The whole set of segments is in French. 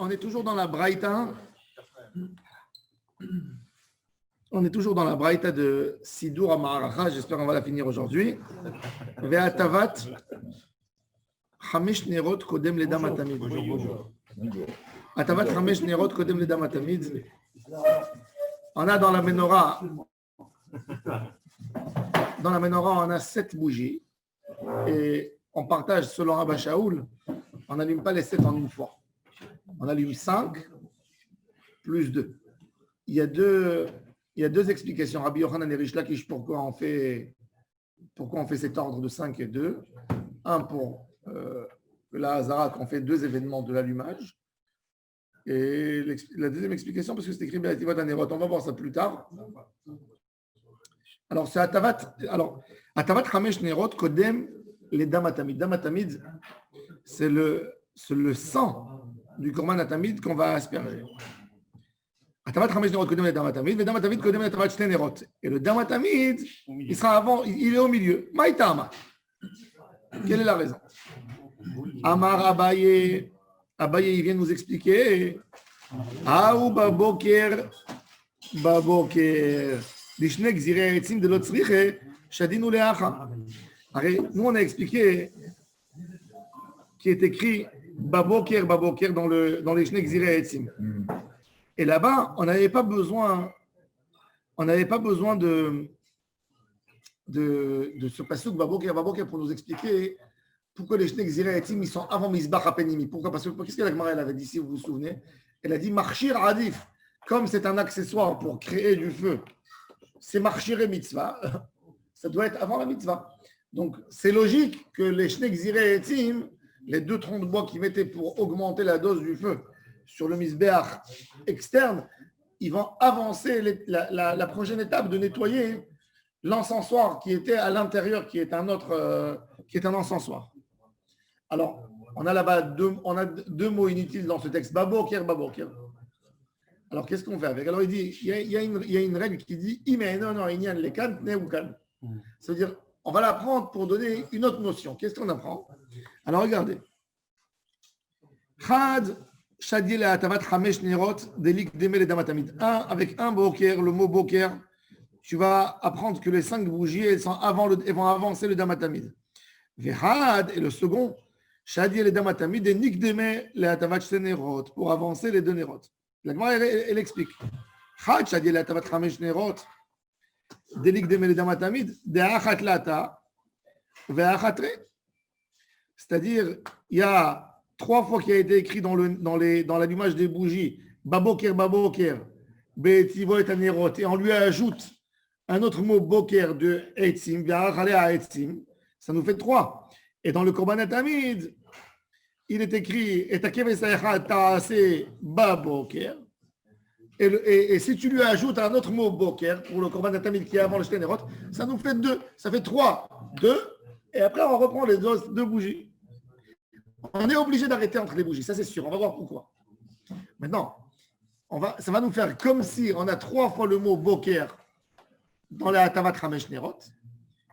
on est toujours dans la Braïta. On est toujours dans la Braïta de Sidur Amaracha. J'espère qu'on va la finir aujourd'hui. Ve'atavat Hamesh Nerot Kodem Ledam Atamid. Atavat Hamesh Nerot Kodem Ledam Atamid. On a dans la menorah, on a 7 bougies. Et on partage selon Abba Shaoul, on n'allume pas les 7 en une fois. On allume 5 plus 2. Il y a deux explications. Rabbi Yochanan et Rish Lakish, pourquoi on fait cet ordre de 5 et 2. Un pour la Hazara, qu'on fait 2 événements de l'allumage. Et la deuxième explication, parce que c'est écrit Be'ativot Hanerot, on va voir ça plus tard. Alors, c'est Atavat Hamesh Nerot Kodem les Damatamid. Damatamid, c'est le sang du Korban Atamid qu'on va asperger. Atavat Hamesh Nerot Kodem les Damatamid, mais Damatamid Kodem les Atavat Shte Nerot. Et le Damatamid, il sera avant, il est au milieu. Maïtama. Quelle est la raison? Amar Abaye, il vient nous expliquer. Aou Baboker, Dishne Gzirei Etzim de l'Otzriche, Shadinu Leacha. Nous, on a expliqué qui est écrit Baboker dans les Shne Gzirei Etzim. Et là-bas, on n'avait pas besoin de ce pasuk Baboker pour nous expliquer pourquoi les Shne Gzirei Etzim ils sont avant Mizbach Apenimi. Pourquoi? Parce que qu'est-ce que la Gemara avait dit, si vous vous souvenez? Elle a dit Marchir Adif. Comme c'est un accessoire pour créer du feu, c'est Marchir et Mitzvah. Ça doit être avant la Mitzvah. Donc, c'est logique que les Shne Gzirei Etzim, les 2 troncs de bois qu'ils mettaient pour augmenter la dose du feu sur le Mizbeach externe, ils vont avancer la prochaine étape de nettoyer l'encensoir qui était à l'intérieur, qui est un encensoir. Alors, on a là-bas 2 mots inutiles dans ce texte, Baboker. Alors, qu'est-ce qu'on fait avec? Alors, il dit, il y a une règle qui dit, ça veut dire, on va l'apprendre pour donner une autre notion. Qu'est-ce qu'on apprend? Alors, regardez. Avec un boker, le mot boker, tu vas apprendre que les 5 bougies, elles vont avancer le damatamid. Vehad, et le second, Shadi le damatamid, et nikdeme le atavat nerot, pour avancer les 2 nerot. La Gemara, elle explique. Had Shadi le atavat chamesh nerot, de nikdeme le damatamid, de achat lata, ve'achatre. C'est-à-dire, il y a 3 fois qui a été écrit dans l'allumage des bougies, Baboker, Be'etivot et Hanerot, et on lui ajoute un autre mot Boker de Eitzim, Ve'achale Eitzim, ça nous fait 3. Et dans le Korban Atamid, il est écrit Etakev Esaecha Ta'ase Baboker. Et si tu lui ajoutes un autre mot Boker pour le Korban Atamid qui est avant le Shte Nerot, ça nous fait 2. Ça fait 3. 2. Et après, on reprend les 2 bougies. On est obligé d'arrêter entre les bougies, ça c'est sûr. On va voir pourquoi. Maintenant, ça va nous faire comme si on a 3 fois le mot Boker dans la Hatavat Hamesh Nerot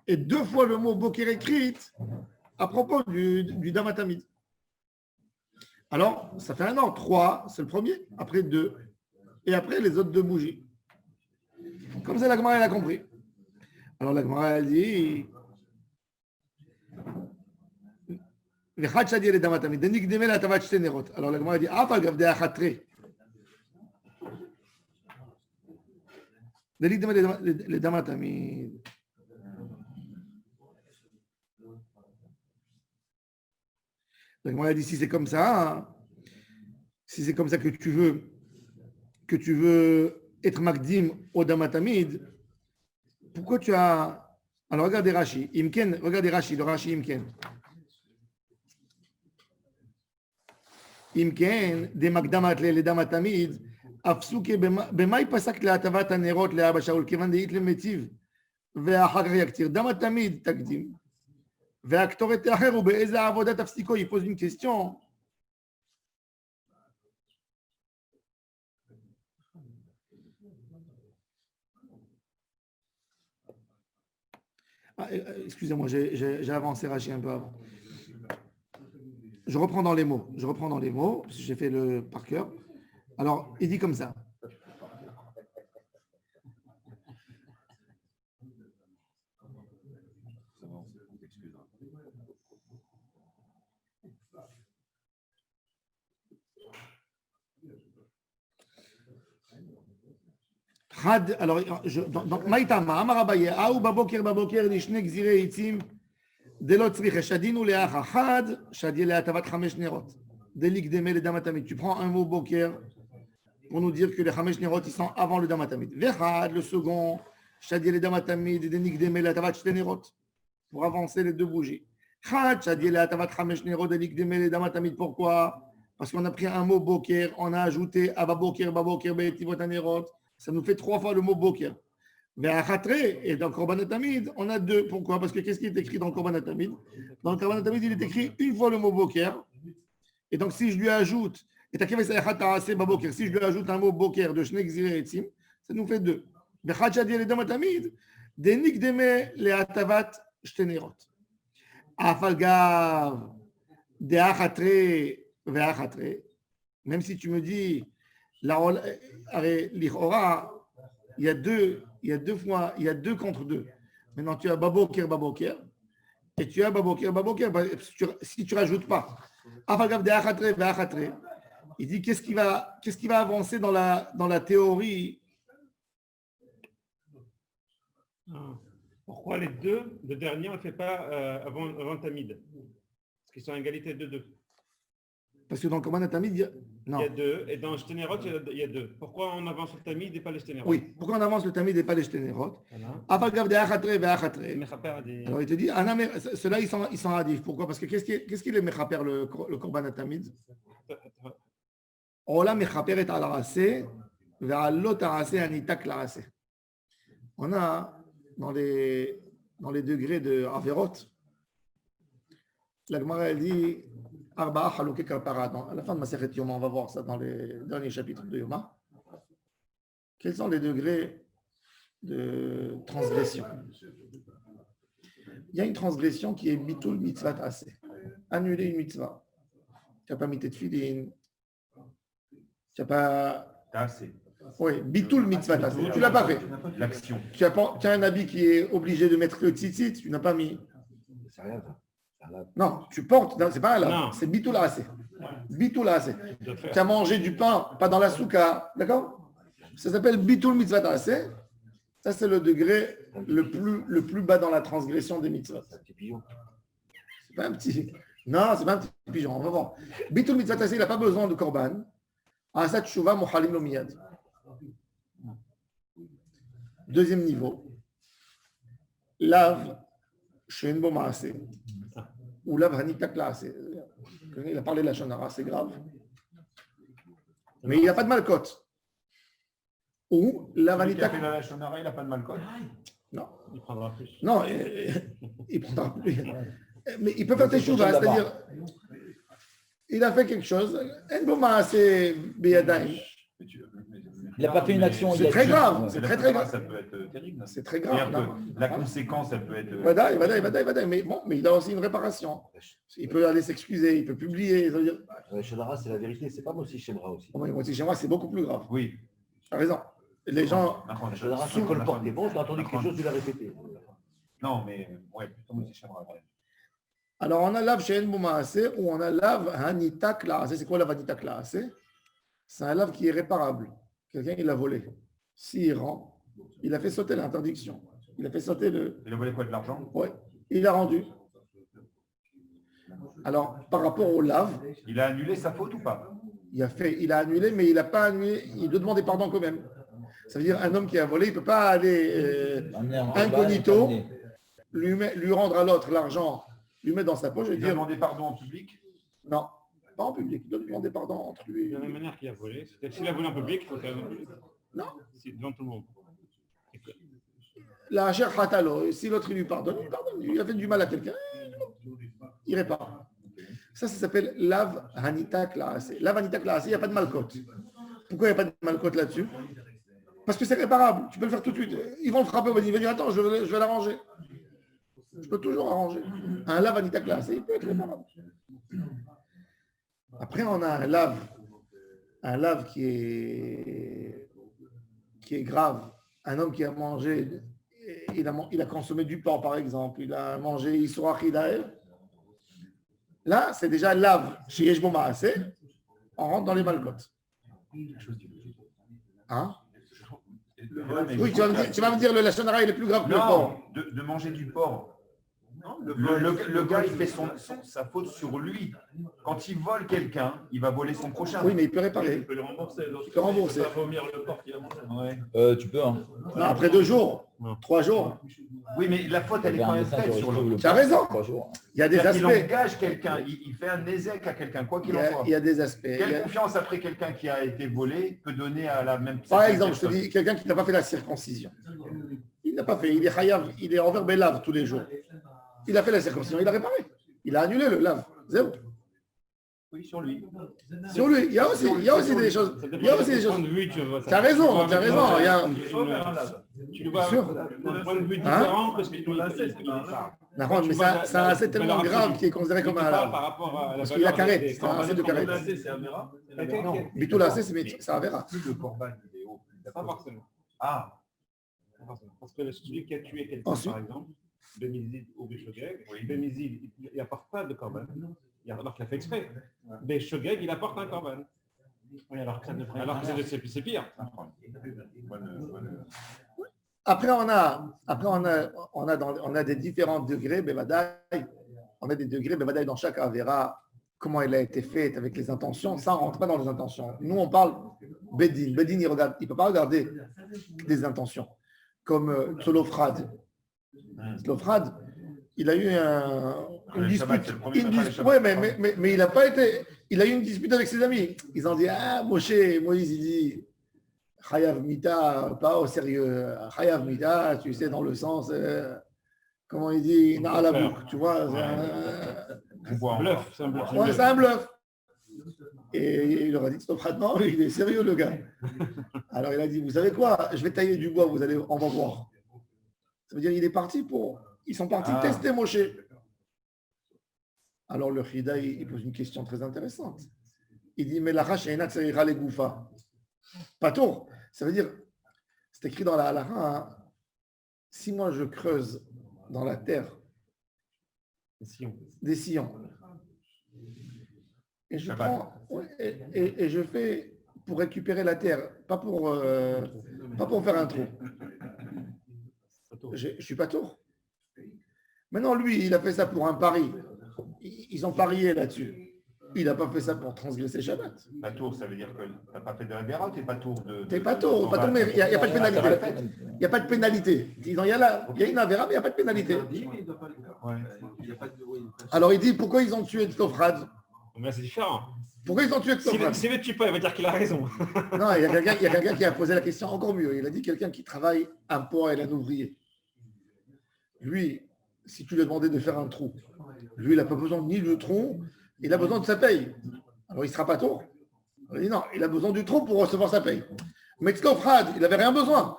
et 2 fois le mot Boker écrit à propos du Damatamid. Alors, ça fait un an. 3, c'est le premier. Après 2. Et après, les autres 2 bougies. Comme ça, la Gemara, elle a compris. Alors, la Gemara, elle dit... Alors, la Gemara dit La Gemara dit si c'est comme ça, que tu veux être Magdim au Damatamid, pourquoi tu as. Alors regardez Rashi, le Rashi Imken. Imken, des Magdamat le Damatamid, Afsuke, Bemai Pasak le Atavat Hanerot le Abba Shaul, Kevan Deit le Metiv, Ve'achar Yaktir, Damatamid Takdim. Il pose une question. Excusez-moi, j'ai avancé Rachi un peu avant. je reprends dans les mots. Je reprends dans les mots, parce que j'ai fait le par cœur. Alors, il dit comme ça. Had, alors, dans Maïtama, Amar Abaye, Aou Baboker Baboker, Lishne Gzire Itzim, Delot Tzriche, Shadin ou Leacha, Had, Shadi Leatavat Chamesh Nerot, Delik Deme le Damatamid. Tu prends un mot Boker pour nous dire que les Chamesh Nerot, ils sont avant le Damatamid. Vechad, le second, Shadi le Damatamid, Delik Deme Leatavat Shnenerot, pour avancer les deux bougies. Had, Shadi Leatavat Chamesh Nerot, Delik Deme le Damatamid. Pourquoi? Parce qu'on a pris un mot Boker, on a ajouté Ababoker, Baboker, Beetivot Nerot. Ça nous fait 3 fois le mot Boker. Et dans Korban Tamid, on a 2. Pourquoi? Parce que qu'est-ce qui est écrit dans Korban Tamid? Dans Korban Tamid, il est écrit une fois le mot Boker. Et donc, si je lui ajoute, si je lui ajoute un mot Boker de Shnek Zire Etzim, ça nous fait 2. Même si tu me dis, l'Ichora, il y a deux fois, il y a 2 contre 2. Maintenant, tu as Baboker, Baboker, et tu as Baboker, Baboker, si tu ne rajoutes pas. Il dit qu'est-ce qui va avancer dans la théorie? Pourquoi les deux, le dernier, on ne le fait pas avant Tamid? Parce qu'ils sont à égalité de 2. Parce que dans Korban Tamid, il y a 2, et dans Shténerot, il y a 2. Pourquoi on avance le Tamid et pas les Shténerot? Oui, pourquoi on avance le Tamid et pas les Shténerot? Alors il te dit, ceux-là, ils sont adifs. Pourquoi? Parce que qu'est-ce qui est le Mechaper, le Korban Tamid? Ola Mechaper est à l'arasé, vers l'autre arasé, anitak l'arasé. On a dans les degrés de Averot, la Gemara elle dit Arba'a Chalouké Kapara. À la fin de Masechet Yoma, on va voir ça dans les derniers chapitres de Yoma. Quels sont les degrés de transgression? Il y a une transgression qui est Bitul Mitzvah Taseh. Annuler une mitzvah. Tu n'as pas mis tes tefilin. Tu n'as pas. Taseh. Oui, Bitul Mitzvah Taseh. Tu ne l'as pas fait. L'action. Tu as un habit qui est obligé de mettre le tzitzit, tu n'as pas mis. C'est rien, ça. Non, tu portes, c'est pas un lave, c'est bitul assez. Bitul assez. Tu as mangé du pain, pas dans la souka, d'accord? Ça s'appelle bitul mitzvah assez. Ça, c'est le degré le plus bas dans la transgression des mitzvahs. C'est un petit pigeon. C'est pas un petit. Non, c'est pas un petit pigeon, on va voir. Bitul mitzvah assez, il n'a pas besoin de korban. Asat shuva mohalim lo miyad. Deuxième niveau. Lave shen bo maaseh. Ou la vanitak là, il a parlé de la shonara, c'est grave. Mais il n'a pas de malcote. Ou la vanitak. Il a la shonara, il n'a pas de malcote. Non. Il prendra plus. Non, il prendra plus. Mais il peut faire teshuva, c'est-à-dire, il a fait quelque chose. Il n'a pas fait une action. C'est très grave. C'est très grave. Ça peut être terrible. C'est très grave. La conséquence, elle peut être. Mais bon, mais il a aussi une réparation. Il peut aller s'excuser, il peut publier. Shonara, c'est la vérité. C'est pas moi aussi chez moi aussi. Moi aussi, chez moi, c'est beaucoup plus grave. Oui. Tu as raison. Les gens. Shonara, c'est le porte des bons. J'ai entendu quelque chose, tu l'as répété. Non, mais ouais, plutôt moi aussi chez moi. Alors, on a lave chez Enboumaase ou on a lave Hanitak Laase. C'est quoi la Hanitak Laase? C'est un lave qui est réparable. Quelqu'un, il l'a volé. S'il rend, il a fait sauter l'interdiction. Il a fait sauter le. Il a volé quoi, de l'argent? Oui. Il a rendu. Alors, par rapport au lave. Il a annulé sa faute ou pas? Il a annulé, mais il n'a pas annulé. Il doit demander pardon quand même. Ça veut dire un homme qui a volé, il ne peut pas aller incognito, lui rendre à l'autre l'argent, lui mettre dans sa poche et Il dire. a demandé pardon en public? Non, pas en public. Il doit lui demander pardon entre lui. De la même manière qu'il a volé. S'il a volé en public, il faut faire Non. devant tout le monde. La chair fatalo, si l'autre il lui pardonne, il a fait du mal à quelqu'un, il répare. Ça s'appelle lave hanita klaase. Lave hanita klaase, il n'y a pas de malcote. Pourquoi il n'y a pas de malcote là-dessus? Parce que c'est réparable. Tu peux le faire tout de suite. Ils vont le frapper, il va dire attends, je vais l'arranger. Je peux toujours arranger. Un lave hanita klaase, il peut être réparable. Après, on a un lave qui est grave. Un homme qui a mangé, il a consommé du porc, par exemple, il a mangé Issour Achidaev. Là, c'est déjà lave chez Yeshbo Maaseh. On rentre dans les malcotes. Hein? Oui, tu vas me dire le Lachon Hara, il est plus grave que le porc. Non, de manger du porc. Le gars, il fait sa faute sur lui. Quand il vole quelqu'un, il va voler son prochain. Oui, mais il peut réparer. Il peut le rembourser. Il peut rembourser. Il peut pas vomir le porc qu'il a mangé. Tu peux, hein. Non, après 2 jours, 3 jours. Oui, mais la faute, elle est quand même faite sur lui. Tu as raison. Il y a des Il aspects. engage quelqu'un, il fait un ézec à quelqu'un, quoi qu'il en soit. Il y a des aspects. Quelle confiance après quelqu'un qui a été volé peut donner à la même Par exemple, je te dis, quelqu'un qui n'a pas fait la circoncision. Il n'a pas fait. Il est chayav, il est envers Belav tous les jours. Il a fait la circoncision, il a réparé. Il a annulé le lave. Zéro. Oui, sur lui. Sur lui, il y a aussi des choses. Il y a aussi des choses. Tu as raison, tu as raison. Tu le vois d'un point de vue différent que ce que tu l'as fait. Mais c'est un assez tellement grave qui est considéré comme un lave. Parce qu'il a carré. C'est un assez de carré. Non, Bitul Assez, c'est un verra. Le corban, il est haut. Pas forcément. Ah, Parce que celui qui a tué quelqu'un, par exemple, Bémizid ou Béchogeg, Bémizid, il n'apporte pas de corban. Alors qu'il a fait exprès. Béchogeg, il apporte un corban. Oui, alors que c'est pire. Après, on a des différents degrés, Bevadaï. On a des degrés, Bevadaï, dans chaque Avera, comment elle a été faite, avec les intentions. Ça, on ne rentre pas dans les intentions. Nous, on parle Bedin. Bedin, il ne peut pas regarder les intentions. Comme Tzolofrad. Tzolofrad, il a eu une dispute. Oui, mais il n'a pas été. Il a eu une dispute avec ses amis. Ils ont dit, Moïse, il dit, Chayav Mita, pas au sérieux. Chayav Mita, tu sais, dans le sens, comment il dit, Na'alabouk, tu vois. C'est un bluff. Ouais, c'est un bluff. Et il leur a dit, Tzolofrad, non, il est sérieux, le gars. Alors il a dit, vous savez quoi, je vais tailler du bois, on va voir. Ça veut dire ils sont partis tester Moshe. Alors le Chida, il pose une question très intéressante. Il dit, mais la rache est inatsérira les goufa. Pas tour. Ça veut dire, c'est écrit dans la halakha, si moi je creuse dans la terre des sillons, et je prends, et je fais pour récupérer la terre, pas pour faire un trou. Je ne suis pas tour. Maintenant, lui, il a fait ça pour un pari. Ils ont parié là-dessus. Il n'a pas fait ça pour transgresser Shabbat. Pas tour, ça veut dire que tu n'as pas fait de la guerre, tu n'es pas tour de. Tu n'es pas tour, mais il n'y a pas de pénalité. Il n'y a pas de pénalité. Il y a une avéra, mais il n'y a pas de pénalité. Alors il dit, pourquoi ils ont tué Tzofrad? Mais c'est différent. Pourquoi ils ont tué Tzofrad? S'il ne le tue pas, il va dire qu'il a raison. Non, il y a quelqu'un qui a posé la question encore mieux. Il a dit quelqu'un qui travaille un poids et un ouvrier. Lui, si tu lui as demandé de faire un trou, lui, il n'a pas besoin ni du trou, il a besoin de sa paye. Alors, il ne sera pas tour. Il dit non, il a besoin du trou pour recevoir sa paye. Mais Tzofrad, il n'avait rien besoin.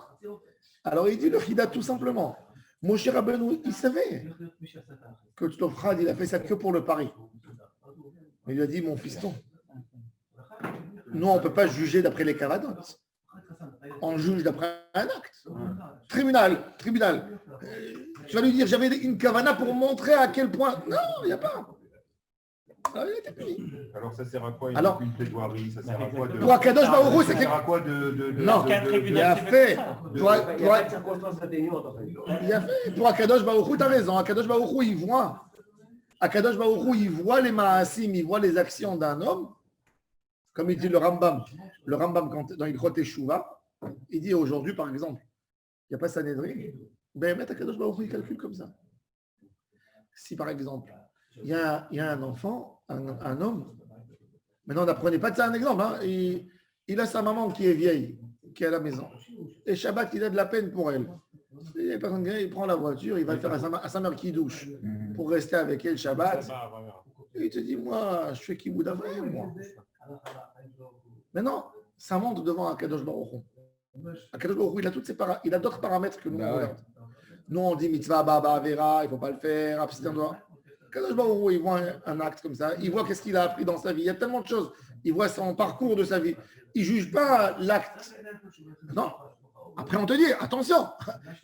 Alors, il dit le Chida tout simplement. Moshe Rabbeinu, il savait que Tzofrad, il a fait ça que pour le pari. Il lui a dit, mon fiston, nous, on ne peut pas juger d'après les cavanotes. On juge d'après un acte. Tribunal. Tu vas lui dire, j'avais une cavana pour montrer à quel point. Non, il n'y a pas. Alors, il a été puni. Alors, ça sert à quoi une plaidoirie? Ça sert à quoi de. Pour Akadosh Baruch Hu, c'est ça sert à quoi de non, il a fait. Il a fait. Pour Akadosh Baruch Hu, tu as raison. Akadosh Baruch Hu, il voit. Akadosh Baruch Hu, il voit les maasim, il voit les actions d'un homme. Comme il dit le Rambam. Le Rambam, dans Ilchot Teshuvah, il dit aujourd'hui, par exemple, il n'y a pas Sanhedrin. Ben, Akadosh Baruch Hu, il calcule comme ça. Si, par exemple, il y a un enfant, un homme, maintenant, n'apprenez pas de ça un exemple, hein, il a sa maman qui est vieille, qui est à la maison. Et Shabbat, il a de la peine pour elle. Il prend la voiture, il va le faire à sa mère qui douche pour rester avec elle Shabbat. Et il te dit, moi, je fais kiboud avayim, moi. Maintenant, ça monte devant Akadosh Baruch Hu. Akadosh Baruch Hu, il a d'autres paramètres que nous. Nous, on dit mitzvah, baba, vera, il ne faut pas le faire, abstenir. Kadosh Baruch Hu, il voit un acte comme ça, il voit qu'est-ce qu'il a appris dans sa vie. Il y a tellement de choses. Il voit son parcours de sa vie. Il ne juge pas l'acte. Non. Après, on te dit, attention,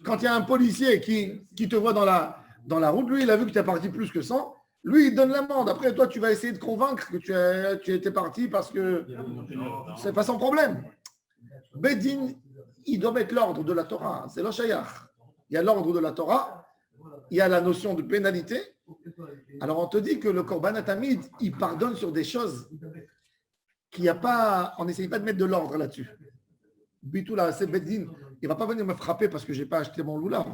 quand il y a un policier qui te voit dans la route, lui, il a vu que tu es parti plus que 100. Lui, il donne l'amende. Après, toi, tu vas essayer de convaincre que tu étais parti parce que c'est pas son problème. Bedin, il doit mettre l'ordre de la Torah. C'est l'Oshayach. Il y a l'ordre de la Torah. Il y a la notion de pénalité. Alors, on te dit que le Korban Atamid, il pardonne sur des choses qu'il n'y a pas. On n'essaye pas de mettre de l'ordre là-dessus. Bitoula, c'est Bedin. Il ne va pas venir me frapper parce que je n'ai pas acheté mon loulav.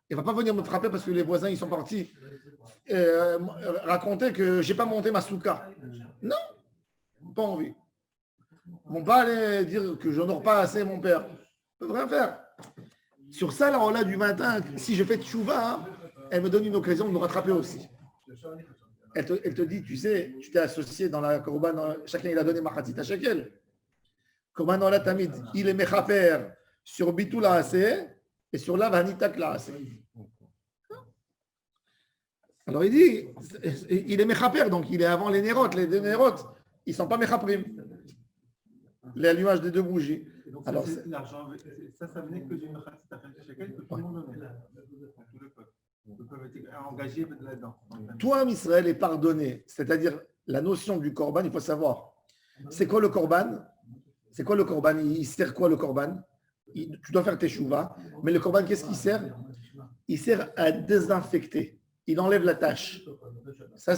Il ne va pas venir me frapper parce que les voisins ils sont partis raconter que je n'ai pas monté ma souka. Non, pas envie. Mon père allait dire que je n'honore pas assez mon père. Je ne peux rien faire. Sur ça, là, on a du matin, si je fais tchouva, elle me donne une occasion de me rattraper aussi. Elle te dit, tu sais, tu t'es associé dans la korban, chacun il a donné machatit à shekel. Korban dans la tamid, il est mechaper sur bitul haaseh et sur la vanitak la haaseh. Alors il dit, il est mechaper, donc il est avant les nérotes. Les deux nérotes, ils ne sont pas mechaprim. L'allumage des deux bougies. Donc, alors, l'argent, ça venait que d'une machatit à shekel que tout le monde donnait. Tout le peuple. Ils peuvent être engagés là-dedans. Toi, Israël, est pardonné. C'est-à-dire, la notion du korban, il faut savoir. C'est quoi le korban? C'est quoi le korban? Il sert quoi le korban? Tu dois faire tes chouvas. Mais le korban, qu'est-ce qu'il sert? Il sert à désinfecter. Il enlève la tâche.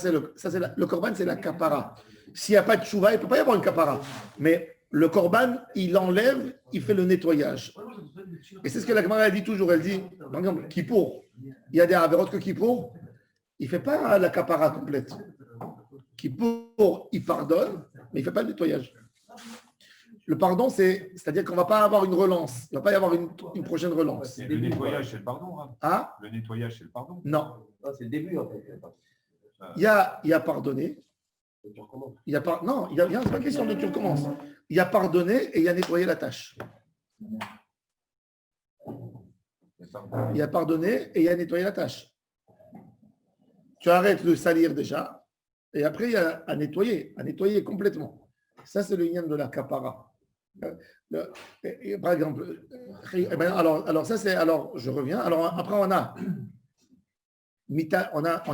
Le korban, c'est la kapara. S'il n'y a pas de chouva, il ne peut pas y avoir une kapara. Mais le korban, il enlève, il fait le nettoyage. Et c'est ce que la Gemara dit toujours. Elle dit, par exemple, Kippour, il y a des avérotes que Kippour, il ne fait pas la kapara complète. Kippour, il pardonne, mais il ne fait pas le nettoyage. Le pardon, c'est-à-dire qu'on ne va pas avoir une relance. Il ne va pas y avoir une prochaine relance. Le nettoyage, c'est le pardon. Hein. Hein? Le nettoyage, c'est le pardon. Non. C'est le début, en fait. Il y a pardonné. Il y a non, il y a c'est pas question de tu recommences. Il y a pardonné et il y a nettoyé la tâche. Il y a pardonné et il y a nettoyé la tâche. Tu arrêtes de salir déjà et après il y a à nettoyer complètement. Ça, c'est le yin de la kapara. Par exemple, alors ça c'est, alors je reviens. Alors après on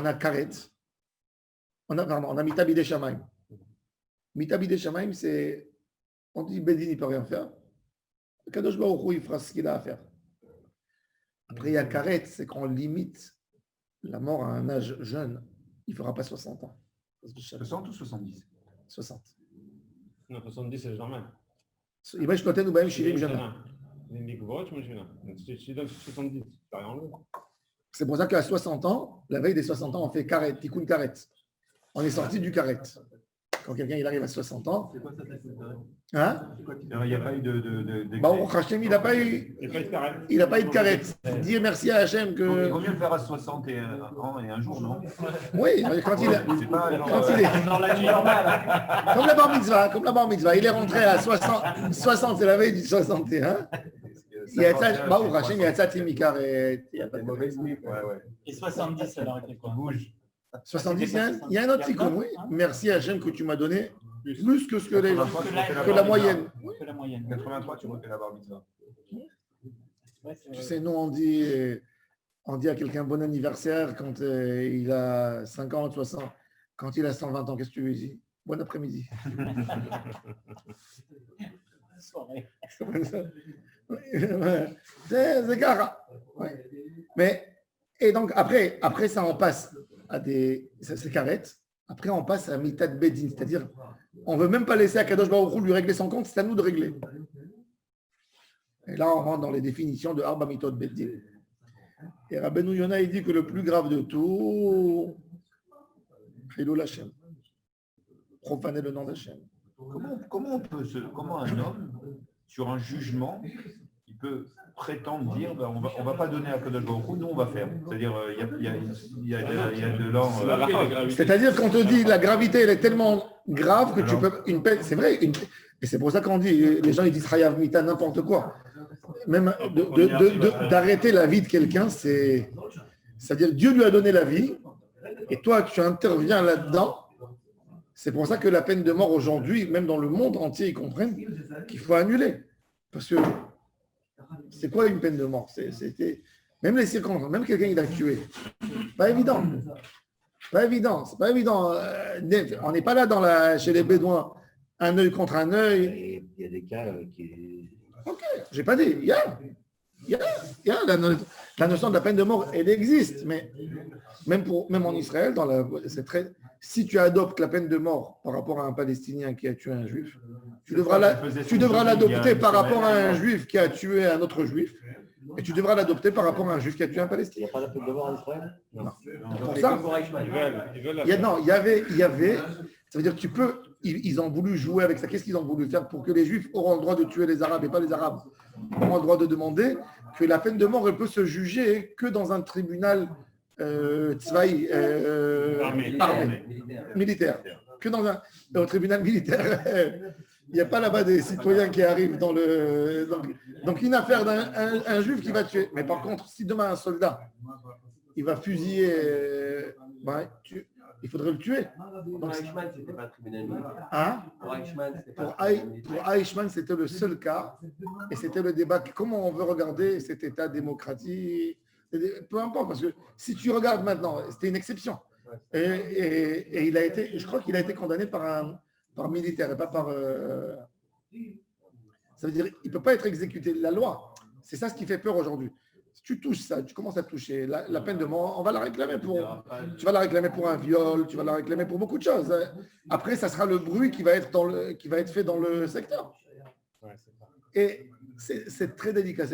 a karet. On a Mita Bidei Shamaim. Mita Bidei Shamaim, c'est. On dit Bedin, il ne peut rien faire. Kadosh Baruch Hu, il fera ce qu'il a à faire. Après, il y a Karet, c'est qu'on limite la mort à un âge jeune. Il ne fera pas 60 ans. 60 ou 70? 60. Non, 70, c'est normal. Il va jeter nous bailler chez les jeunes. C'est pour ça qu'à 60 ans, la veille des 60 ans, on fait Karet, Tikkun Karet. On est sorti du Karet. Quand quelqu'un il arrive à 60 ans. C'est quoi ça, Karet? Hein? Il n'y a pas eu de Bon, Hachem, il n'a pas eu de Karet. Dis merci à Hachem que. Il vaut mieux le faire à 61 ans et un jour, non? Oui, quand il est. C'est pas Dans la nuit normale. Comme la bar mitzvah. Il est rentré à 60, c'est la veille du 61. Il y a ça, Hachem, il y a ça, Timi Karet. Il y a pas de mauvaise nuit. Ouais. Et 70, alors, il fait quoi? Bouge. 70, il y a un autre tikkun, oui. Merci Hachem que tu m'as donné plus que ce que Que la moyenne. Que la moyenne. 83, tu refais la bar mitzvah. Tu sais, nous, on dit à quelqu'un bon anniversaire quand il a 50, 60. Quand il a 120 ans, qu'est-ce que tu lui dis? Bon après-midi. C'est gara. Ouais. Mais, et donc, après ça, on passe à c'est carrette. Après, on passe à Mitat Bedin, c'est-à-dire, on ne veut même pas laisser à Kadosh Baruch Hu lui régler son compte, c'est à nous de régler. Et là, on rentre dans les définitions de Arba Mitot Bedin. Et Rabbeinu Yonah, il dit que le plus grave de tout, Chilul Hashem, profaner le nom d'Hashem. Comment un homme, sur un jugement, il peut prétendre dire on ne va pas donner à Kadosh Baruch Hu, nous on va faire. C'est-à-dire il y a de l'an. C'est-à-dire qu'on te dit la gravité elle est tellement grave que tu peux une peine, c'est vrai, et c'est pour ça qu'on dit les gens ils disent Chayav Mita n'importe quoi. Même d'arrêter la vie de quelqu'un, c'est-à-dire Dieu lui a donné la vie, Et toi, tu interviens là-dedans. C'est pour ça que la peine de mort aujourd'hui, même dans le monde entier, ils comprennent qu'il faut annuler. Parce que c'est quoi une peine de mort? C'était même les circonstances, même quelqu'un qui l'a tué. Pas évident. Pas évident. C'est pas évident. On n'est pas là chez les Bédouins, un œil contre un œil. Il y a des cas qui. Ok, j'ai pas dit. Il y a la notion de la peine de mort, elle existe, mais même en Israël, c'est très. Si tu adoptes la peine de mort par rapport à un Palestinien qui a tué un Juif, tu devras l'adopter par rapport à un Juif qui a tué un autre Juif, et tu devras l'adopter par rapport à un Juif qui a tué un Il n'y Palestinien. a pas la peine de mort en Israël? Non. Pour ça, il y avait, ça veut dire que tu peux, ils ont voulu jouer avec ça. Qu'est-ce qu'ils ont voulu faire pour que les Juifs auront le droit de tuer les Arabes et pas les Arabes auront le droit de demander que la peine de mort, elle peut se juger que dans un tribunal tzvaï, armé, militaire. Que dans un tribunal militaire. Il n'y a pas là-bas des citoyens qui arrivent dans le. Donc une affaire d'un juif qui va tuer. Mais par contre, si demain un soldat, il va fusiller, il faudrait le tuer. Pour Eichmann, ce n'était pas un tribunal militaire. Hein? Pour Eichmann, c'était pas Pour un tribunal militaire. Eichmann, c'était le seul cas. Et c'était le débat. Comment on veut regarder cet État démocratique? Peu importe, parce que si tu regardes maintenant, c'était une exception. Et il a été, je crois qu'il a été condamné par militaire et pas par. Ça veut dire qu'il ne peut pas être exécuté. La loi, c'est ça ce qui fait peur aujourd'hui. Si tu touches ça, tu commences à toucher la peine de mort, on va la réclamer tu vas la réclamer pour un viol, tu vas la réclamer pour beaucoup de choses. Après, ça sera le bruit qui va être fait dans le secteur. Et c'est très délicat.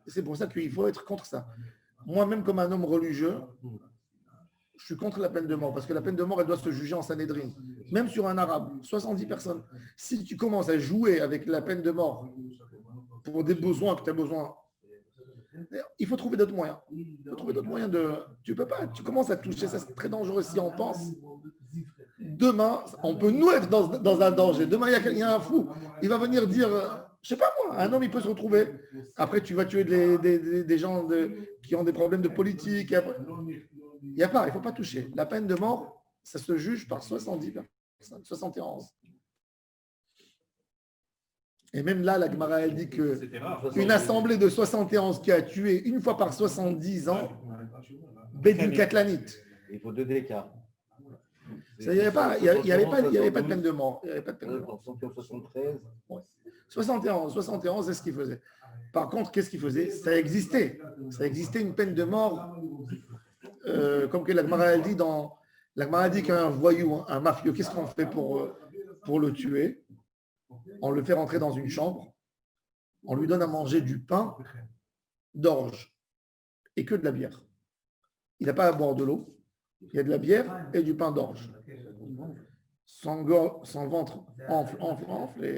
C'est pour ça qu'il faut être contre ça. Moi-même, comme un homme religieux, je suis contre la peine de mort, parce que la peine de mort, elle doit se juger en Sanhédrin. Même sur un arabe, 70 personnes. Si tu commences à jouer avec la peine de mort pour des besoins que tu as besoin, il faut trouver d'autres moyens. Tu peux pas, tu commences à toucher, ça c'est très dangereux si on pense. Demain, on peut nous être dans un danger. Demain, il y a un fou. Il va venir dire, je sais pas moi, un homme, il peut se retrouver. Après, tu vas tuer des gens qui ont des problèmes de politique. Il n'y a pas, il ne faut pas toucher. La peine de mort, ça se juge par 70 personnes, 71. Et même là, la Gemara, elle dit qu'une assemblée de 71 qui a tué une fois par 70 ans, Bédine Katlanite. Il faut 2 d'écart. Il n'y avait pas de peine de mort. Il y avait pas de peine de mort. 73. 71, c'est ce qu'il faisait. Par contre, qu'est-ce qu'il faisait? Ça existait une peine de mort, comme que la Gemara dit la Gemara dit qu'un voyou, un mafieux, qu'est-ce qu'on fait pour le tuer? On le fait rentrer dans une chambre, on lui donne à manger du pain d'orge et que de la bière. Il n'a pas à boire de l'eau, il y a de la bière et du pain d'orge. Son ventre enfle et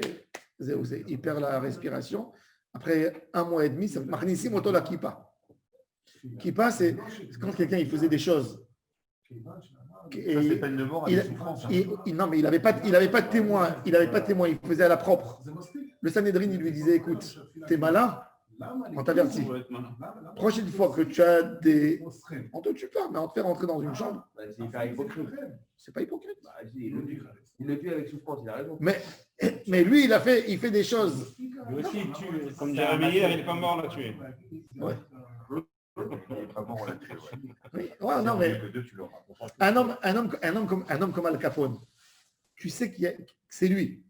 il perd la respiration. Après 1 mois et demi, ça marnissim moto la kippa. Kippa, c'est quand quelqu'un il faisait des choses. C'est peine de mort à la souffrance. Non, mais il n'avait pas de témoin. Il faisait à la propre. Le Sanhédrin, il lui disait, écoute, t'es malin, on t'avertit. Prochaine fois que tu as des... On ne te tue pas, mais on te fait rentrer dans une chambre. C'est pas hypocrite. C'est pas hypocrite. Il le tue avec souffrance, il a raison. Mais lui, il fait des choses. Lui aussi, il tue. Comme Jérémie hier, il n'est pas mort, on l'a tué. Ouais. Il est pas mort, on l'a tué. Oui. Ouais, non, mais un homme comme Al Capone, tu sais que c'est lui.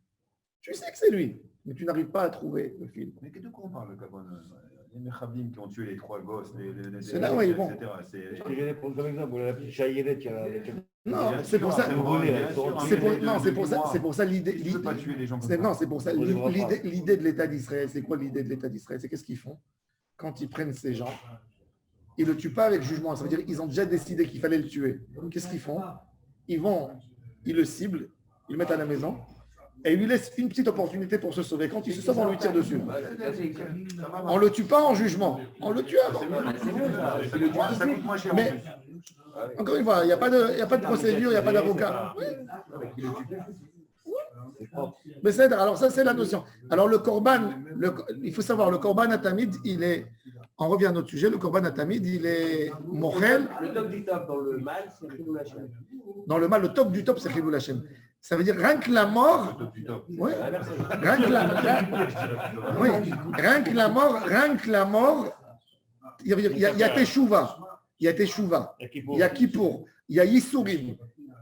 Tu sais que c'est lui, mais tu n'arrives pas à trouver le film. Mais de quoi on parle, le Capone? Les Mechabim qui ont tué les 3 gosses, c'est là où ils vont. Ce que j'allais prendre comme exemple, la petite Chahiret qui a. Non, c'est pour ça. C'est pour ça l'idée. C'est pour ça l'idée de l'État d'Israël. C'est quoi l'idée de l'État d'Israël? C'est qu'est-ce qu'ils font quand ils prennent ces gens? Ils ne le tuent pas avec jugement. Ça veut dire qu'ils ont déjà décidé qu'il fallait le tuer. Qu'est-ce qu'ils font? Ils le ciblent, ils le mettent à la maison et ils lui laissent une petite opportunité pour se sauver. Quand il se sauve, on lui tire dessus. On ne le tue pas en jugement. On le tue avant. Mais encore une fois, il n'y a pas de procédure, il n'y a pas d'avocat. Mais alors ça, c'est la notion. Alors le korban, il faut savoir, le korban atamid, il est On revient à notre sujet. Le Korban Atamid, il est mochel. Le top du top dans le mal, c'est Chilul Hashem. Dans le mal, le top du top, c'est Chilul Hashem. Ça veut dire rien que la mort. Oui. Rien que la mort. Il y a Teshuvah. Il y a Teshuvah. Il y a Kippour. Il y a Yisurim.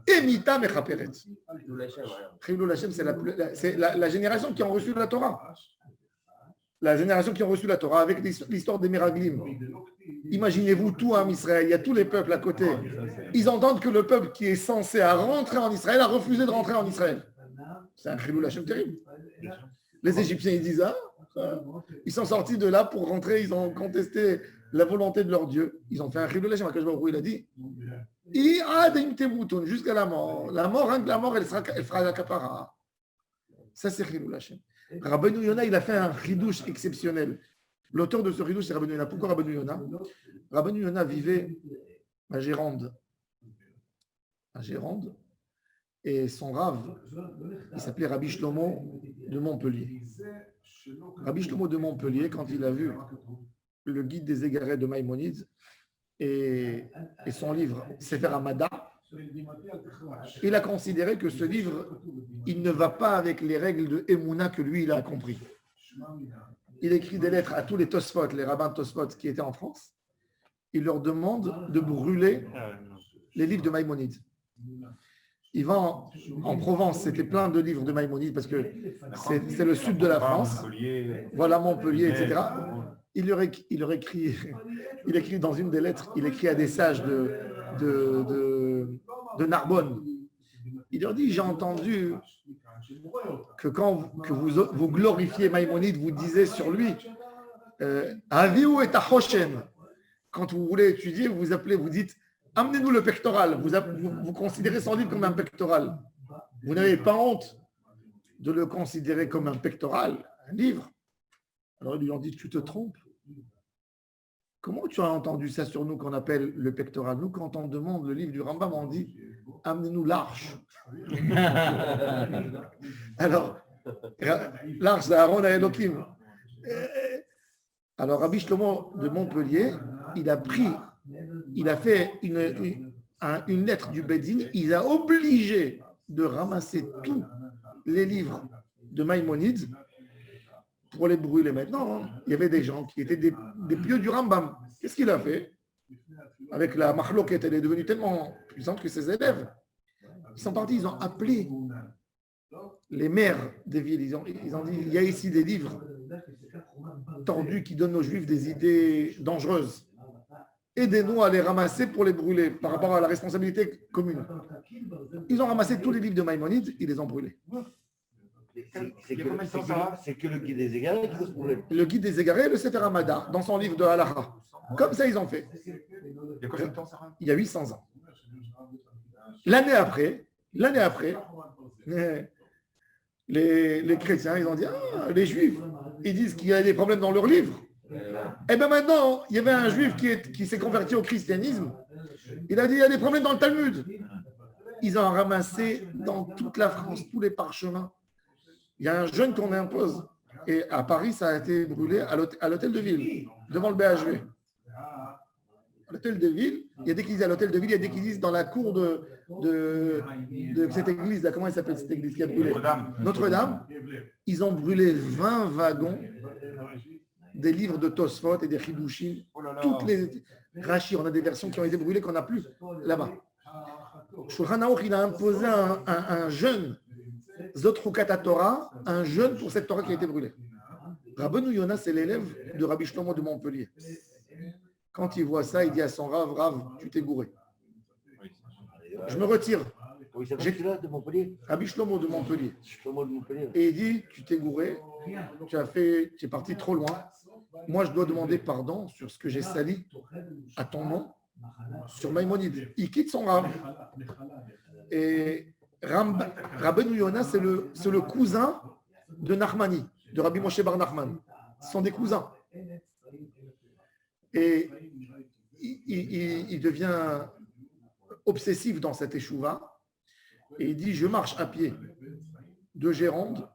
Et Mita Mechaperet. Chilul Hashem, c'est la génération qui a reçu la Torah. La génération qui a reçu la Torah avec l'histoire des Meraglim. Imaginez-vous tout en Israël, il y a tous les peuples à côté. Ils entendent que le peuple qui est censé à rentrer en Israël a refusé de rentrer en Israël. C'est un Chilul Hashem terrible. Les Égyptiens, ils disent ils sont sortis de là pour rentrer, ils ont contesté la volonté de leur Dieu. Ils ont fait un Chilul Hashem. Il a dit jusqu'à la mort. La mort, rien que la mort, elle fera la kapara. Ça, c'est Chilul Hashem. Rabbeinu Yonah, il a fait un chidouche exceptionnel. L'auteur de ce chidouche, c'est Rabbeinu Yonah. Pourquoi Rabbeinu Yonah? Rabbeinu Yonah vivait à Gérande. Et son rave, il s'appelait Rabbi Shlomo de Montpellier. Rabbi Shlomo de Montpellier, quand il a vu le guide des égarés de Maïmonide et son livre Sefer Hamada, il a considéré que ce livre, il ne va pas avec les règles de Emouna que lui, il a compris. Il écrit des lettres à tous les Tosfot, les rabbins Tosfot qui étaient en France. Il leur demande de brûler les livres de Maïmonide. Il va en Provence, c'était plein de livres de Maïmonide parce que c'est le sud de la France. Voilà Montpellier, etc. Il écrit dans une des lettres, il écrit à des sages de Narbonne. Il leur dit, j'ai entendu que quand vous glorifiez Maïmonide, vous disiez sur lui, Aviou et Tahoshen. Quand vous voulez étudier, vous dites, amenez-nous le pectoral. Vous considérez son livre comme un pectoral. Vous n'avez pas honte de le considérer comme un pectoral, un livre. Alors ils lui ont dit, tu te trompes. Comment tu as entendu ça sur nous qu'on appelle le pectoral? Nous, quand on demande le livre du Rambam, on dit amenez-nous l'arche. Alors, l'arche d'Aaron à Elohim. Alors, Rabbi Shlomo de Montpellier, il a fait une lettre du Bédine, il a obligé de ramasser tous les livres de Maïmonide pour les brûler maintenant. Il y avait des gens qui étaient des pieux du Rambam. Qu'est-ce qu'il a fait? Avec la machloket, elle est devenue tellement puissante que ses élèves, ils sont partis, ils ont appelé les maires des villes. Ils ont dit, il y a ici des livres tordus qui donnent aux Juifs des idées dangereuses. Aidez-nous à les ramasser pour les brûler par rapport à la responsabilité commune. Ils ont ramassé tous les livres de Maïmonide, ils les ont brûlés. C'est que le guide des égarés qui pose problème. Le guide des égarés, le Sefer Hamada, dans son livre de Halacha. Comme ça, ils ont fait. Il y a combien de temps, Sarah? Il y a 800 ans. L'année après, les chrétiens, ils ont dit, les juifs, ils disent qu'il y a des problèmes dans leur livre. Et bien maintenant, il y avait un juif qui s'est converti au christianisme. Il a dit, il y a des problèmes dans le Talmud. Ils ont ramassé dans toute la France tous les parchemins. Il y a un jeûne qu'on impose. Et à Paris, ça a été brûlé à l'hôtel de ville, devant le BHV. À l'hôtel de ville, il y a des qui disent à l'hôtel de ville, il y a des qui disent dans la cour de cette église, là, comment elle s'appelle cette église qui a brûlé? Notre-Dame. Ils ont brûlé 20 wagons des livres de Tosfot et des Chidushim. Toutes les Rashi, on a des versions qui ont été brûlées qu'on n'a plus là-bas. Shulchan Aruch, il a imposé un jeûne, Zotrukat Torah, un jeûne pour cette Torah qui a été brûlée. Rabbeinu Yonah, c'est l'élève de Rabbi Shlomo de Montpellier. Quand il voit ça, il dit à son Rav, tu t'es gouré. Je me retire. Oui, c'est celui-là de Montpellier. Rabbi Shlomo de Montpellier. Shlomo de Montpellier. Et il dit, tu t'es gouré, tu es parti trop loin. Moi, je dois demander pardon sur ce que j'ai sali à ton nom, sur Maïmonide. Il quitte son Rav. Et Rabbeinu Yonah, c'est le cousin de Nachmani, de Rabbi Moshe Bar Nachman. Ce sont des cousins. Et il devient obsessif dans cette échouva. Et il dit, je marche à pied de Gérande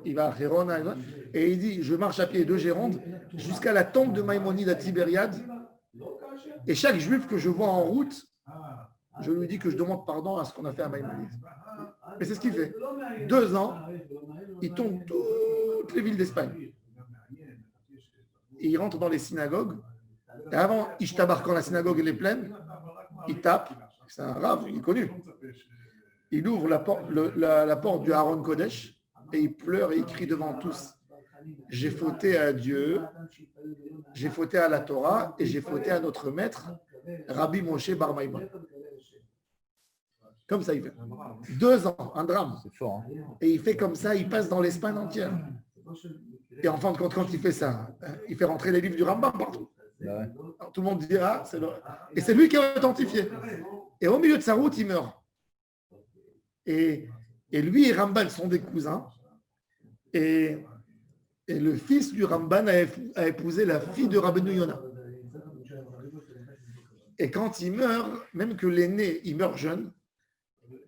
Il va à Héron, et il dit, je marche à pied de Géronde jusqu'à la tombe de Maïmonide à Tibériade. Et chaque juif que je vois en route, je lui dis que je demande pardon à ce qu'on a fait à Maïmonide. Et c'est ce qu'il fait. 2 ans, il tombe toutes les villes d'Espagne. Et il rentre dans les synagogues. Et avant, quand la synagogue elle est pleine, il tape. C'est un rave, il est connu. Il ouvre la porte du Aaron Kodesh et il pleure et il crie devant tous. J'ai fauté à Dieu, j'ai fauté à la Torah et j'ai fauté à notre maître, Rabbi Moshe Bar Maimon. Comme ça, il fait. 2 ans, un drame. C'est fort. Hein. Et il fait comme ça, il passe dans l'Espagne entière. Et en fin de compte, quand il fait ça, il fait rentrer les livres du Rambam partout. Bah ouais. Alors, tout le monde dira, et c'est lui qui a authentifié. Et au milieu de sa route, il meurt. Et lui et Ramban sont des cousins. Et le fils du Ramban a épousé la fille de Rabbeinu Yonah. Et quand il meurt, même que l'aîné, il meurt jeune,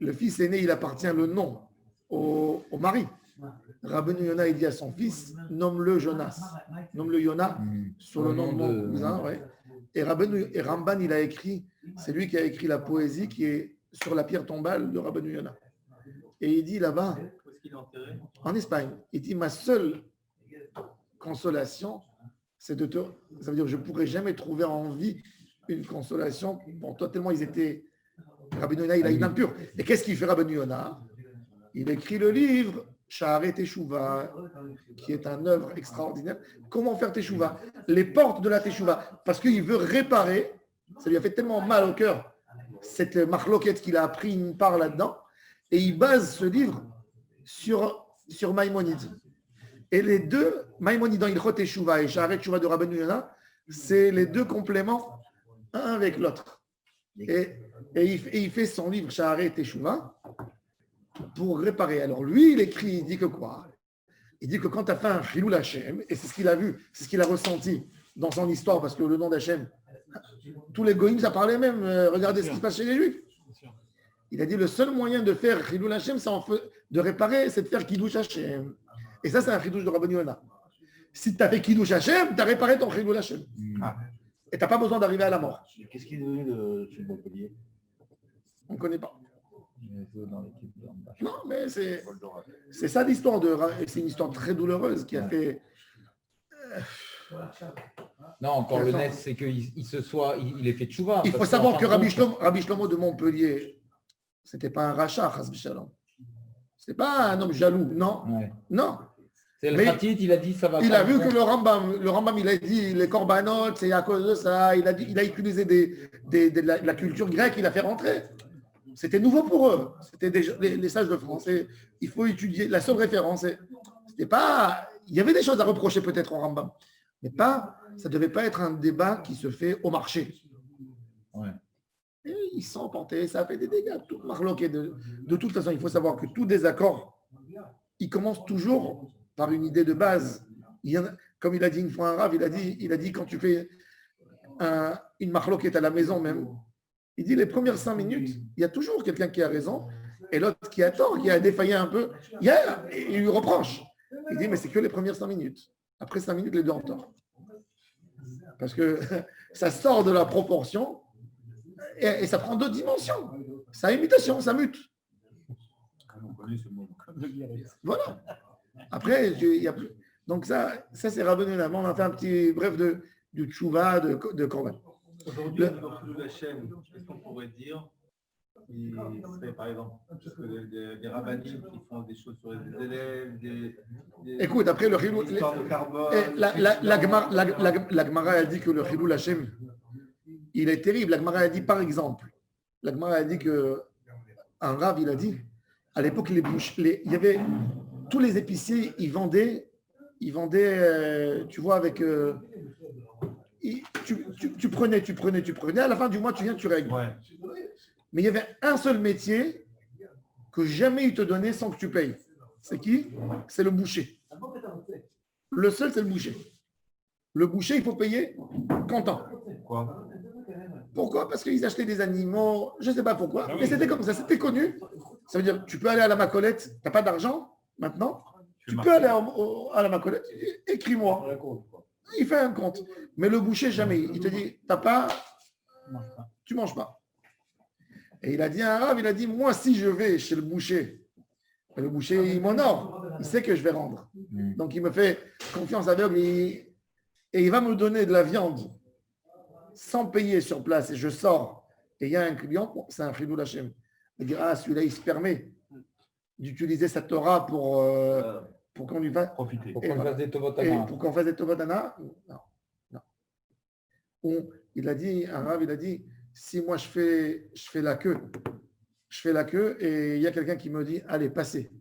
le fils aîné, il appartient le nom au mari. Rabbeinu Yonah, il dit à son fils, nomme-le Jonas, nomme-le Yonah, sur le nom de mon cousin. Ouais. Et Ramban, il a écrit, c'est lui qui a écrit la poésie qui est sur la pierre tombale de Rabbeinu Yonah. Et il dit là-bas, en Espagne, il dit, ma seule consolation, c'est de te... Ça veut dire que je ne pourrais jamais trouver en vie une consolation pour toi, tellement ils étaient... Rabbeinu Yonah, il a une âme pure. Et qu'est-ce qu'il fait Rabbeinu Yonah? Il écrit le livre Sha'arei Teshuvah, qui est une œuvre extraordinaire. Comment faire Teshuvah? Les portes de la Teshuvah. Parce qu'il veut réparer, ça lui a fait tellement mal au cœur, cette marloquette qu'il a appris une part là-dedans, et il base ce livre sur Maïmonide. Et les deux, Maïmonide dans Ilchot Teshuvah et Sha'arei Teshuvah de Rabbeinu Yonah, c'est les deux compléments, un avec l'autre. Et il fait son livre Sha'arei Teshuvah pour réparer. Alors lui, il écrit, il dit que quoi? Il dit que quand tu as fait un Chilul Hashem, et c'est ce qu'il a vu, c'est ce qu'il a ressenti dans son histoire, parce que le nom d'Hachem, tous les goïms, ça parlait même, regardez ce qui se passe chez les Juifs. Il a dit le seul moyen de faire Chilul Hashem, de réparer, c'est de faire Kiddush Hashem. Et ça, c'est un Kiddush de Rabbeinu Yonah. Si tu as fait Kiddush Hashem, tu as réparé ton Chilul Hashem. Et tu n'as pas besoin d'arriver à la mort. Qu'est-ce qui est devenu de Montpellier? On ne connaît pas. Dans l'équipe de handball. Non, mais c'est ça l'histoire c'est une histoire très douloureuse qui a fait. Non, encore le net, c'est qu'il ait fait tchouva. Il faut savoir que Rabbi Shlomo de Montpellier, c'était pas un rachat, Chas v'Shalom. C'est pas un homme jaloux, non. Ouais. Non. C'est le Khatit, il a dit ça va. Il a vu que le Rambam, il a dit les corbanotes, c'est à cause de ça. Il a utilisé de la culture grecque, il a fait rentrer. C'était nouveau pour eux. C'était déjà les sages de français. Il faut étudier. La seule référence, c'était pas. Il y avait des choses à reprocher peut-être au Rambam, mais pas. Ça ne devait pas être un débat qui se fait au marché. Ouais. Et ils sont emportés, ça a fait des dégâts. Tout marloqué. De toute façon, il faut savoir que tout désaccord, il commence toujours par une idée de base. Comme il a dit une fois un rave, il a dit quand tu fais une marloquette à la maison même. Il dit les premières 5 minutes, il y a toujours quelqu'un qui a raison et l'autre qui a tort, qui a défaillé un peu. Il lui reproche. Il dit mais c'est que les premières 5 minutes. Après 5 minutes, les deux ont tort. Parce que ça sort de la proportion et ça prend d'autres dimensions. Ça a imitation, ça mute. Voilà. Après, il y a plus. Donc ça c'est Rabbeinu Yonah. On a fait un petit bref du tchouva de Korban. Aujourd'hui, le Hachem, qu'est-ce qu'on pourrait dire? Il serait par exemple des rabbinim qui font des choses sur les élèves, Écoute, après le Chilul, la Gemara a dit que le Chilul Hashem, il est terrible. La Gemara a dit par exemple, la Gemara a dit que un rave, il a dit, à l'époque, il y avait tous les épiciers, ils vendaient, tu vois, avec tu prenais, à la fin du mois, tu viens, tu règles. Ouais. Mais il y avait un seul métier que jamais il te donnait sans que tu payes. C'est qui? C'est le boucher. Le seul, c'est le boucher. Le boucher, il faut payer comptant. Quoi? Pourquoi? Parce qu'ils achetaient des animaux, je ne sais pas pourquoi, mais c'était comme ça, c'était connu. Ça veut dire, tu peux aller à la Macolette, tu n'as pas d'argent maintenant, Tu peux aller à la Macolet, écris-moi. Il fait un compte. Mais le boucher, jamais. Il te dit, t'as pas, tu manges pas. Et il a dit à un rave, il a dit, moi, si je vais chez le boucher il m'honore. Il sait que je vais rendre. Donc, il me fait confiance aveugle et il va me donner de la viande sans payer sur place. Et je sors. Et il y a un client, c'est un Chilul Hashem. Il dit, celui-là, il se permet d'utiliser sa Torah pour qu'on lui fasse Profiter. Pour qu'on fasse des Tovotana. pour qu'on fasse des Tovotana. Non. Il a dit, un rave, il a dit, si moi je fais la queue, et il y a quelqu'un qui me dit, allez, passez.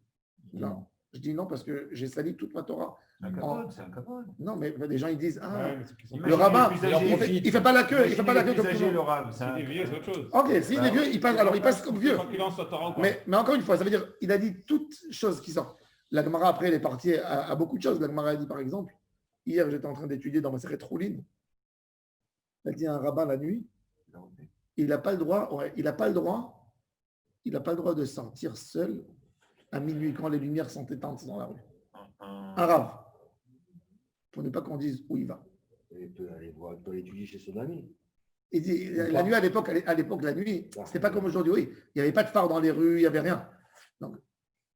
Non. Je dis non parce que j'ai sali toute ma Torah. C'est un capote. Non, mais les gens ils disent, Imagine le rabbin, les plus âgés. il fait pas la queue, il fait pas la queue comme tout le monde. le rab, c'est Il est vieux, c'est autre chose. Ok, s'il est vieux, il passe comme vieux. Quoi qu'il en soit, t'auras encore. Mais encore une fois, ça veut dire, il a dit toutes choses qui sortent. La Gemara, après, elle est partie à beaucoup de choses. La Gemara a dit, par exemple, hier, j'étais en train d'étudier dans ma série Troulin. Elle a dit à un rabbin la nuit, il n'a pas le droit de sortir seul à minuit quand les lumières sont éteintes dans la rue. Un rave. Pour ne pas qu'on dise où il va. Il peut aller étudier chez son ami. Il dit, la nuit, à l'époque, la nuit, c'était pas comme aujourd'hui. Oui, il n'y avait pas de phare dans les rues, il n'y avait rien. Donc,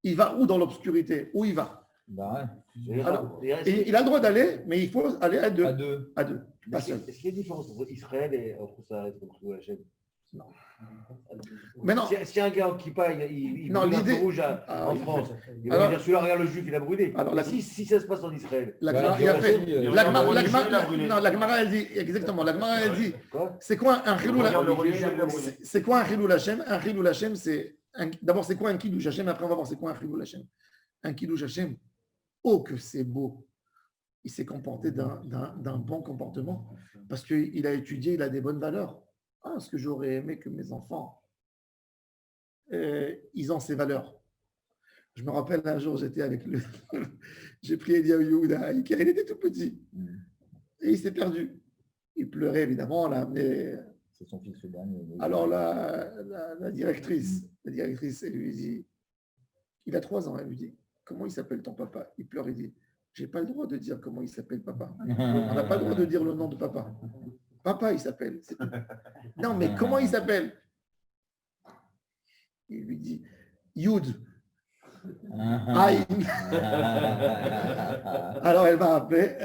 il va où dans l'obscurité? Où il va? Alors, et il a le droit d'aller, mais il faut aller à deux. À deux. Pas seul. Est-ce qu'il y a une différence entre Israël et entre ça et entre Hachem? Non. Mais non. Si un gars qui paye, il non, brûle un l'idée feu rouge en France, il va dire celui-là, regarde le juif, il a brûlé. Alors, si ça se passe en Israël, la Gemara, elle dit, exactement, la Gemara, elle dit, c'est quoi un Chilul Hashem? Un Chilul Hashem, c'est, d'abord, c'est quoi un Kiddush Hashem? Après, on va voir c'est quoi un Chilul Hashem. Un Kiddush Hashem, oh que c'est beau. Il s'est comporté d'un bon comportement parce qu'il a étudié, il a des bonnes valeurs. Ce que j'aurais aimé que mes enfants, ils ont ces valeurs. Je me rappelle un jour, j'étais avec lui, j'ai pris Eliyahu Yehuda, il était tout petit et il s'est perdu. Il pleurait évidemment, là, mais c'est son fils le dernier. Alors la directrice, elle lui dit, il a 3 ans, elle lui dit, comment il s'appelle ton papa? Il pleure, il dit, j'ai pas le droit de dire comment il s'appelle papa. On n'a pas le droit de dire le nom de papa. Papa, il s'appelle. Non, mais comment il s'appelle? Il lui dit Yud. Aïe. Alors elle m'a appelé.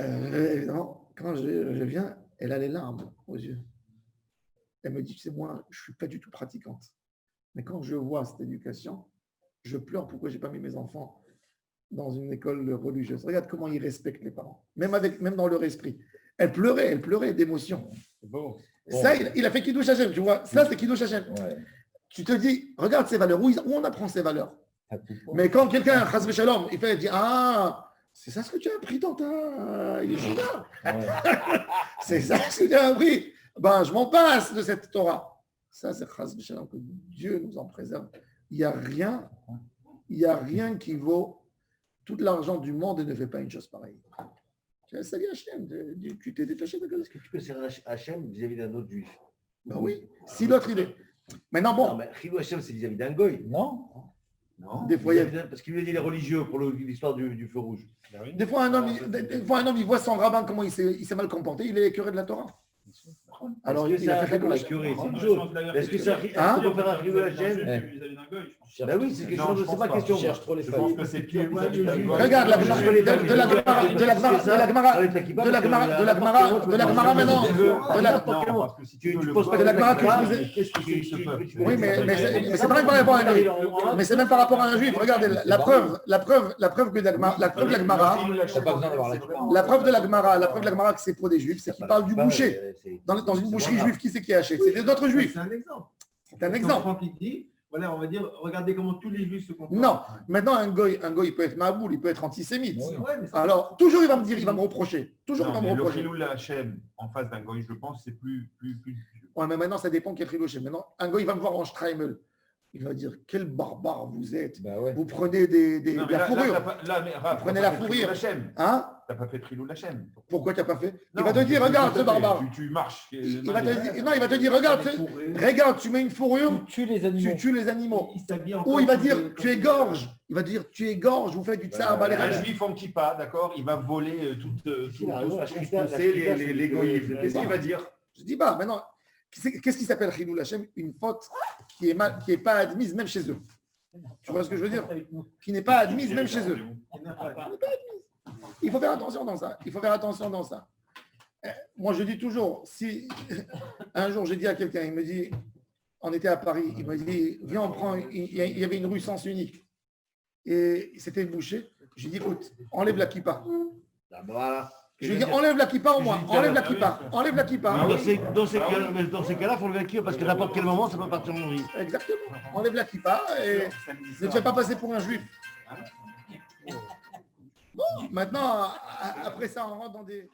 Évidemment, quand je viens, elle a les larmes aux yeux. Elle me dit, tu sais, moi, je ne suis pas du tout pratiquante. Mais quand je vois cette éducation, je pleure pourquoi je n'ai pas mis mes enfants dans une école religieuse. Regarde comment ils respectent les parents, même dans leur esprit. Elle pleurait d'émotion. Bon. Ça, il a fait Kiddush Hashem, tu vois. Ça, c'est Kiddush Hashem. Ouais. Tu te dis, regarde ces valeurs, où on apprend ces valeurs. Mais quand quelqu'un, Chas v'Shalom, il dit, c'est ça ce que tu as appris dans ta yeshiva. C'est ça ce que tu as appris. Je m'en passe de cette Torah. Ça, c'est Chas v'Shalom, que Dieu nous en préserve. Il n'y a rien qui vaut tout l'argent du monde et ne fait pas une chose pareille. Salut Hachem, tu t'es détaché de est-ce que tu peux servir Hachem vis-à-vis d'un autre juif? Ben oui, si l'autre il est. Maintenant, bon. Non, mais Chilul Hashem, c'est vis-à-vis d'un goy. Non. Des fois, parce qu'il lui a dit les religieux pour l'histoire du feu rouge. Des fois, un homme, il voit son rabbin, comment il s'est mal comporté, il est écœuré de la Torah. Alors, il a fait la curée, c'est une chose. Est-ce que ça peut faire un Chilul Hashem? Ben oui, c'est quelque chose, c'est pas question. Je pense que c'est pire. Regarde la Gemara maintenant. Oui, mais c'est pas par rapport à un juif. Mais c'est même par rapport à un juif. Regardez, la preuve que la preuve de la Gemara que c'est pour des juifs, c'est qu'il parle du boucher. Dans une boucherie juive, qui c'est qui achète? C'est d'autres juifs. C'est un exemple. C'est un exemple. Voilà, on va dire, regardez comment tous les juifs se comportent. Non, maintenant un goy, il peut être maboul, il peut être antisémite. Oui. Alors, toujours il va me dire, il va me reprocher. Toujours il va me Le reprocher. Chilul Hashem en face d'un goy, je pense, c'est plus. Ouais, mais maintenant ça dépend quel Chilul Hashem. Maintenant, un goy, il va me voir en Streimel. il va dire quel barbare vous êtes. Bah ouais. Vous prenez des Non, de mais la fourrure. Raph, Prenez t'as la pas fait fourrure. Trilou Lachem. Hein? T'as pas fait Trilou Lachem. Pourquoi tu n'as pas fait? Il Non, va te dire, regarde ce barbare. Tu marches. Il va te dire, non, il va te dire, regarde, tu mets une fourrure, Tu tues les animaux. tu tues les animaux. Il s'habille en Ou il va tant dire, que- tu égorges. Il va dire, tu égorges, vous faites du tsar, Un juif en kippa, d'accord, il va voler tout ce qu'on sait, les goïms. Qu'est-ce qu'il va dire? Je dis pas, maintenant, qu'est-ce qui s'appelle Chilul Hashem? Une faute qui est pas admise même chez eux. Tu vois ce que je veux dire? Qui n'est pas admise même chez eux. Il faut faire attention dans ça. Il faut faire attention dans ça. Moi, je dis toujours, si un jour j'ai dit à quelqu'un, il me dit, on était à Paris, il m'a dit, viens, on prend, il y avait une rue sens unique. Et c'était bouché. J'ai dit, écoute, enlève la kippa. Voilà. Je lui ai dit, enlève la kippa au moins. Enlève la kippa. Enlève la kippa. Dans ces cas-là, il faut le vainqueur parce que n'importe quel moment, ça peut partir en vrille. Exactement. Enlève la kippa et ne te fais pas passer pour un juif. Bon, maintenant, après ça, on rentre dans des...